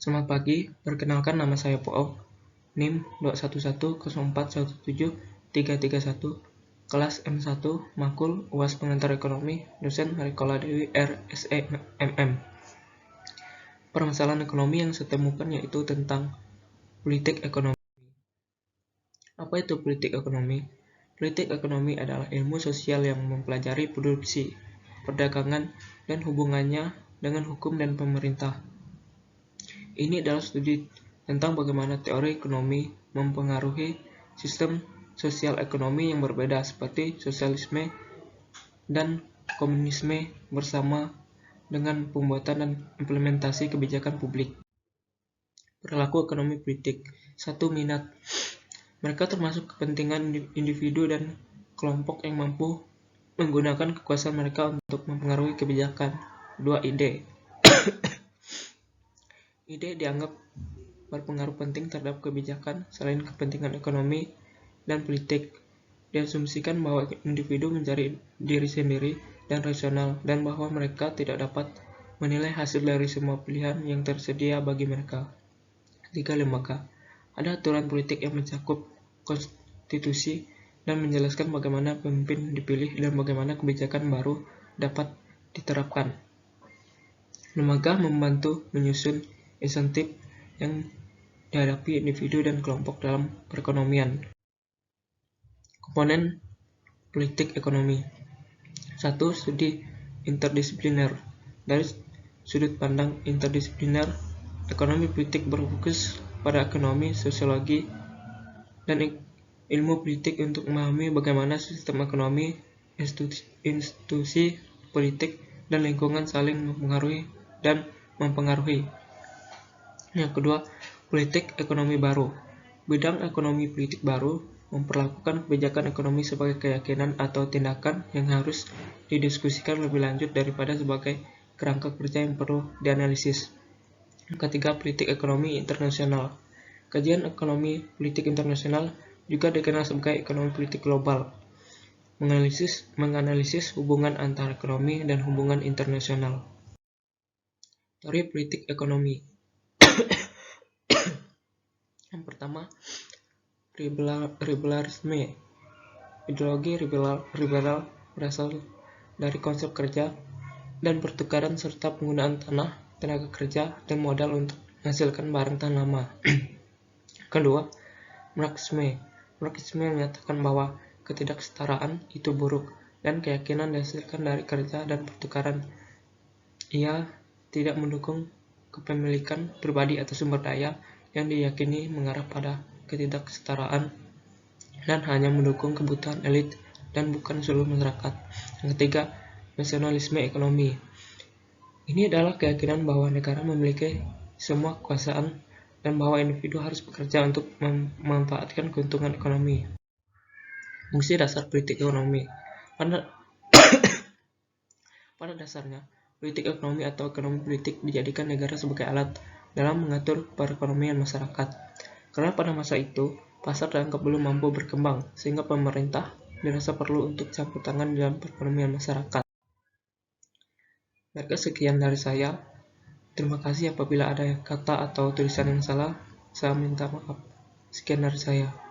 Selamat pagi, perkenalkan nama saya Poop, NIM 21104173331, kelas M1, Makul, UAS Pengantar Ekonomi, dosen Marikola Dewi RSE MM. Permasalahan ekonomi yang saya temukan yaitu tentang politik ekonomi. Apa itu politik ekonomi? Politik ekonomi adalah ilmu sosial yang mempelajari produksi, perdagangan, dan hubungannya dengan hukum dan pemerintah. Ini adalah studi tentang bagaimana teori ekonomi mempengaruhi sistem sosial ekonomi yang berbeda seperti sosialisme dan komunisme bersama dengan pembuatan dan implementasi kebijakan publik. Perilaku ekonomi politik. 1. Minat. Mereka termasuk kepentingan individu dan kelompok yang mampu menggunakan kekuasaan mereka untuk mempengaruhi kebijakan. 2. Ide. Ide dianggap berpengaruh penting terhadap kebijakan selain kepentingan ekonomi dan politik. Diasumsikan bahwa individu mencari diri sendiri dan rasional, dan bahwa mereka tidak dapat menilai hasil dari semua pilihan yang tersedia bagi mereka. 3. Lembaga. Ada aturan politik yang mencakup konstitusi dan menjelaskan bagaimana pemimpin dipilih dan bagaimana kebijakan baru dapat diterapkan. Lembaga membantu menyusun insentif yang dihadapi individu dan kelompok dalam perekonomian. Komponen politik ekonomi. 1. Studi interdisipliner. Dari sudut pandang interdisipliner, ekonomi politik berfokus pada ekonomi, sosiologi, dan ilmu politik untuk memahami bagaimana sistem ekonomi, institusi politik, dan lingkungan saling mempengaruhi dan mempengaruhi. Yang kedua, politik ekonomi baru. Bidang ekonomi politik baru memperlakukan kebijakan ekonomi sebagai keyakinan atau tindakan yang harus didiskusikan lebih lanjut daripada sebagai kerangka kerja yang perlu dianalisis. Yang ketiga, politik ekonomi internasional. Kajian ekonomi politik internasional juga dikenal sebagai ekonomi politik global, menganalisis hubungan antara ekonomi dan hubungan internasional. Teori politik ekonomi. Yang pertama, liberalisme. Ideologi liberal berasal dari konsep kerja dan pertukaran serta penggunaan tanah, tenaga kerja, dan modal untuk menghasilkan barang tahan lama. Kedua, Marxisme. Marxisme menyatakan bahwa ketidaksetaraan itu buruk dan keyakinan dihasilkan dari kerja dan pertukaran. Ia tidak mendukung kepemilikan pribadi atau sumber daya yang diyakini mengarah pada ketidaksetaraan dan hanya mendukung kebutuhan elit dan bukan seluruh masyarakat. Yang ketiga, nasionalisme ekonomi. Ini adalah keyakinan bahwa negara memiliki semua kekuasaan dan bahwa individu harus bekerja untuk memanfaatkan keuntungan ekonomi. Fungsi dasar politik ekonomi. Pada dasarnya, politik ekonomi atau ekonomi politik dijadikan negara sebagai alat dalam mengatur perekonomian masyarakat. Karena pada masa itu, pasar dianggap belum mampu berkembang, sehingga pemerintah dirasa perlu untuk campur tangan dalam perekonomian masyarakat. Baiklah, sekian dari saya. Terima kasih apabila ada kata atau tulisan yang salah, saya minta maaf. Sekian dari saya.